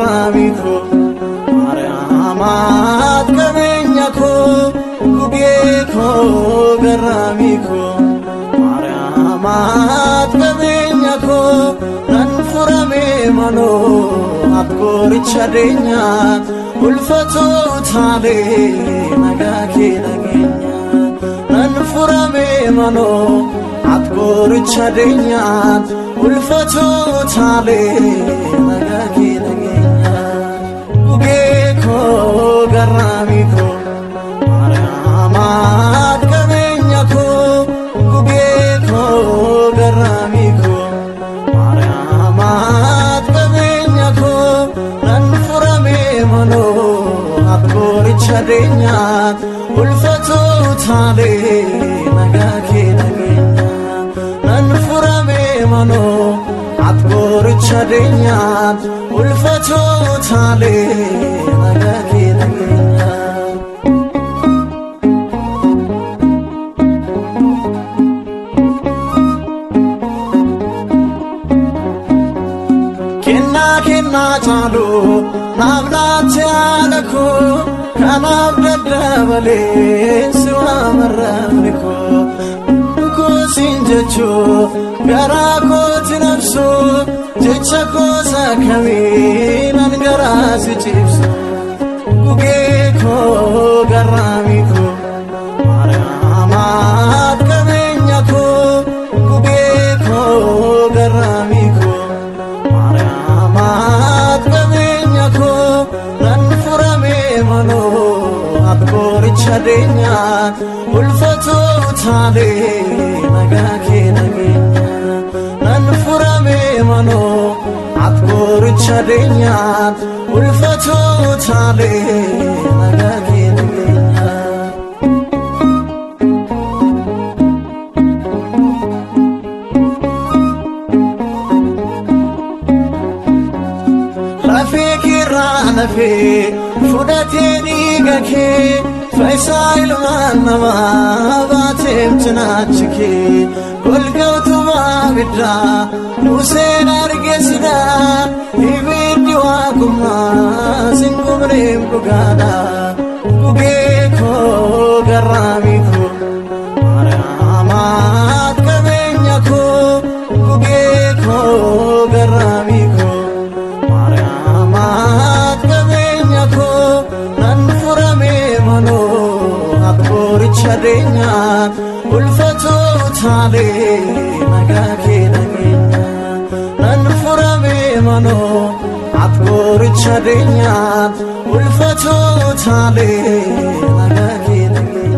garamico Mariamat kabenyako Gubieko garamico Mariamat kabenyako Nanfurame mano Apkor chadenya Ulfato tale Nagake nagenya Nanfurame mano Apkor chadenya Ulfato tale Nagake nagenya Gubieko garamico Mariamat kabenyako Gubieko garamico Mariamat kabenyako Nanfurame mano Apkor chadenya Ulfato tale Nagake nagenya Nanfurame mano Apkor chadenya Ulfato tale Nagake nagenya Kenna chalo Navnate alako Kanab dadabale Suwa marramiko Ko sinjacho Gara ko tinapso Jecha ko sakami Nangara si chipso Guge ko garamiko Mariamat kabenyako Guge ko garamiko Mariamat kabenyako Nanfurame mano Apkor chadenya Ulfato tale Nagake nagenya Nanfurame mano Apkor chadenya Ulfato tale Nagake nagenya Lafe Fudateni gake Faisal manama Batem chanachike Kolgautu mabidra Hussein argesida Ibidi wakuma Singumrem kugada Gugeko garamiko Mariamat kabenyako Gugeko garamiko Mariamat kabenyako Nanfurame mano Apkor chadenya Ulfato tale Nagake nagenya Nanfurame mano Apkor chadenya Ulfato tale Nagake nagenya